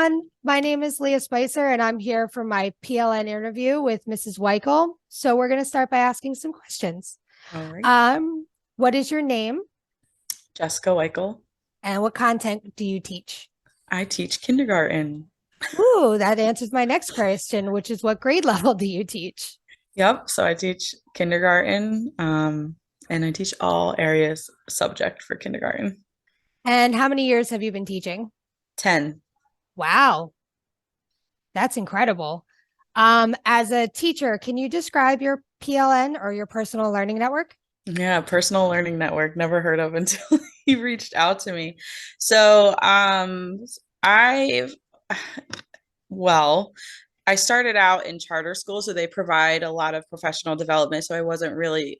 everyone. My name is Leah Spicer, and I'm here for my PLN interview with Mrs. Weichel. So we're going to start by asking some questions. All right. Um, what is your name, Jessica Weichel. and what content do you teach? I teach kindergarten. Ooh, that answers my next question, which is what grade level do you teach? Yep. So I teach kindergarten, and I teach all areas subject for kindergarten. And how many years have you been teaching? 10. Wow, that's incredible. As a teacher, can you describe your PLN or your personal learning network? Yeah, personal learning network. Never heard of until he reached out to me. So, I've well, I started out in charter school, so they provide a lot of professional development. So I wasn't really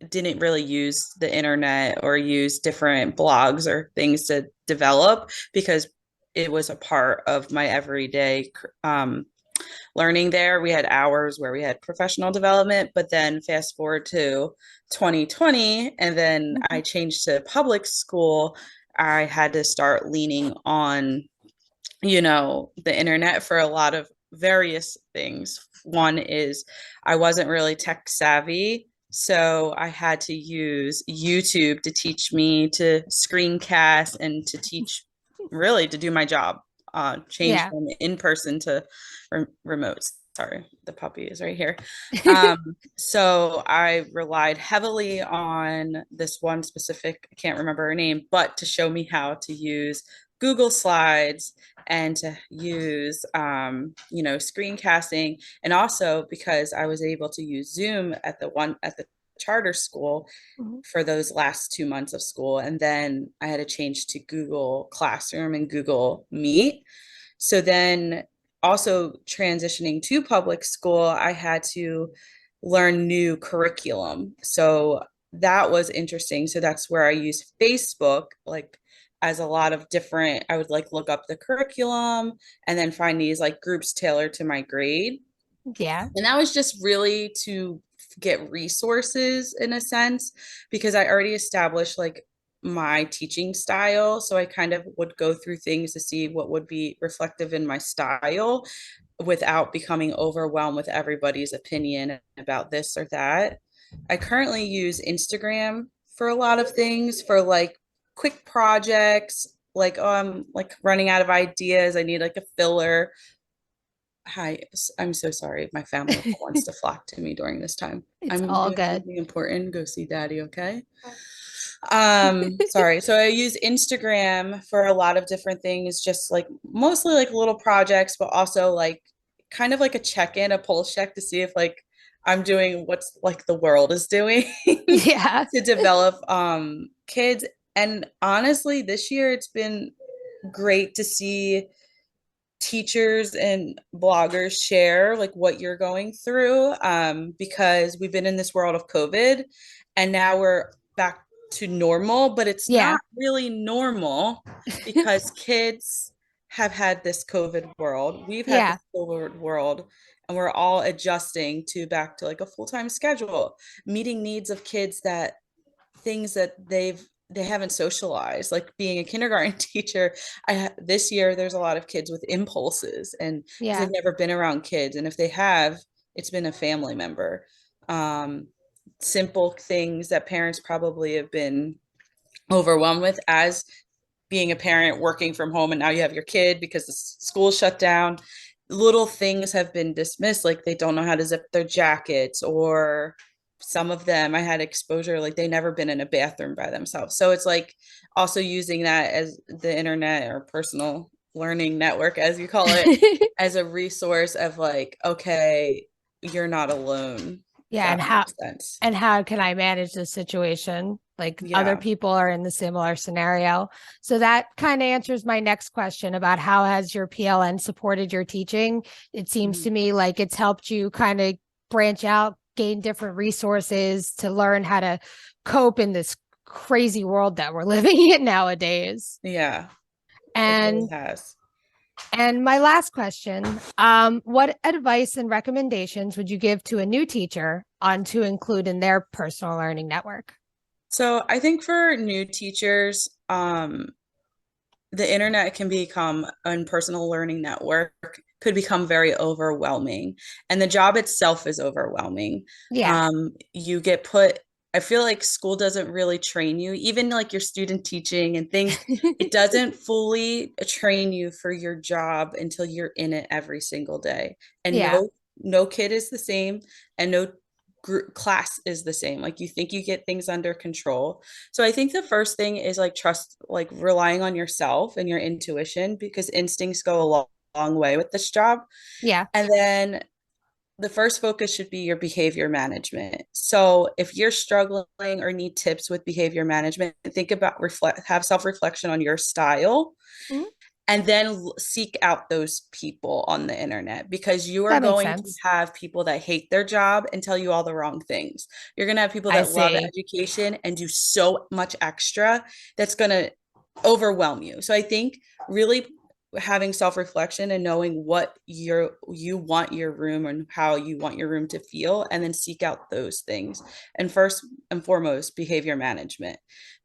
didn't really use the internet or use different blogs or things to develop because it was a part of my everyday learning there. We had hours where we had professional development, but then fast forward to 2020, and then I changed to public school. I had to start leaning on, the internet for a lot of various things. One is I wasn't really tech savvy. So I had to use YouTube to teach me to screencast and to teach really to do my job, change Yeah. from in person to remote. Sorry, the puppy is right here. Um, so I relied heavily on this one specific, I can't remember her name, but to show me how to use Google Slides and to use, screencasting. And also because I was able to use Zoom at the charter school Mhm. for those last 2 months of school. And then I had to change to Google Classroom and Google Meet. So then also transitioning to public school, I had to learn new curriculum. So that was interesting. So that's where I use Facebook, like as a lot of different, I would like look up the curriculum and then find these like groups tailored to my grade. Yeah. And that was just really to get resources in a sense, because I already established like my teaching style. So I kind of would go through things to see what would be reflective in my style without becoming overwhelmed with everybody's opinion about this or that. I currently use Instagram for a lot of things, for like quick projects, like like running out of ideas. I need like a filler. Hi, I'm so sorry. My family wants to flock to me during this time. It's I'm all doing good. something important. Go see daddy, okay? Sorry. So I use Instagram for a lot of different things, just like mostly like little projects, but also like kind of like a check-in, a pulse check to see if like I'm doing what's like the world is doing Yeah. to develop kids. And honestly, this year it's been great to see teachers and bloggers share like what you're going through, because we've been in this world of COVID and now we're back to normal, but it's Yeah. not really normal because kids have had this COVID world. We've had this Yeah. COVID world, and we're all adjusting to back to like a full-time schedule, meeting needs of kids, that things that they haven't socialized, like being a kindergarten teacher. This year there's a lot of kids with impulses, and because Yeah. they've never been around kids, and if they have, it's been a family member. um Simple things that parents probably have been overwhelmed with as being a parent working from home, and now you have your kid because the school shut down. Little things have been dismissed, like they don't know how to zip their jackets, or some of them I had exposure like they never been in a bathroom by themselves. So it's like also using that as the internet or personal learning network, as you call it, as a resource of like, okay, you're not alone, if Yeah, that makes sense. and how can I manage this situation? Like other Yeah. people are in the similar scenario. So that kind of answers my next question about how has your PLN supported your teaching? It seems to Mhm. me like it's helped you kind of branch out, gain different resources to learn how to cope in this crazy world that we're living in nowadays. Yeah, it really And has. my last question, what advice and recommendations would you give to a new teacher on to include in their personal learning network? So I think for new teachers, the internet can become, and personal learning network could become very overwhelming. And the job itself is overwhelming. Yeah. You get put, I feel like school doesn't really train you, even like your student teaching and things, it doesn't fully train you for your job until you're in it every single day. And Yeah. no kid is the same, and no class is the same. Like you think you get things under control. So I think the first thing is like trust, like relying on yourself and your intuition, because instincts go a long way with this job. Yeah. And then the first focus should be your behavior management. So if you're struggling or need tips with behavior management, think about, reflect, have self-reflection on your style, Mhm. and then seek out those people on the internet, because you are That makes going to sense. have people that hate their job and tell you all the wrong things. You're going to have people I that love see. education and do so much extra that's going to overwhelm you. So I think really having self-reflection and knowing what you want your room and how you want your room to feel, and then seek out those things. And first and foremost, behavior management,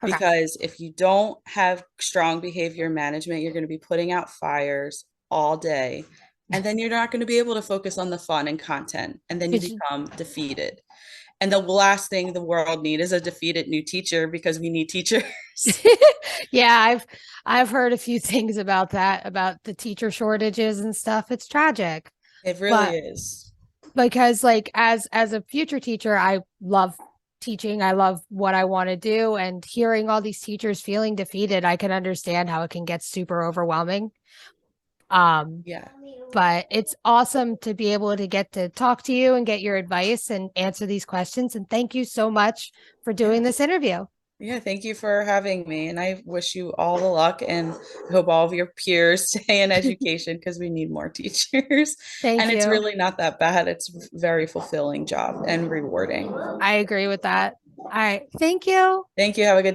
Okay. because if you don't have strong behavior management, you're going to be putting out fires all day, and then you're not going to be able to focus on the fun and content, and then you Did you? become defeated. And the last thing the world need is a defeated new teacher, because we need teachers. Yeah, I've heard a few things about that, about the teacher shortages and stuff. It's tragic. It really But is. because like as a future teacher, I love teaching. I love what I want to do, and hearing all these teachers feeling defeated, I can understand how it can get super overwhelming. Um, Yeah. but it's awesome to be able to get to talk to you and get your advice and answer these questions. And thank you so much for doing Yeah. this interview. Yeah, thank you for having me. And I wish you all the luck, and I hope all of your peers stay in education, because we need more teachers. Thank And it's you. really not that bad. It's a very fulfilling job and rewarding. I agree with that. All right. Thank you. Thank you. Have a good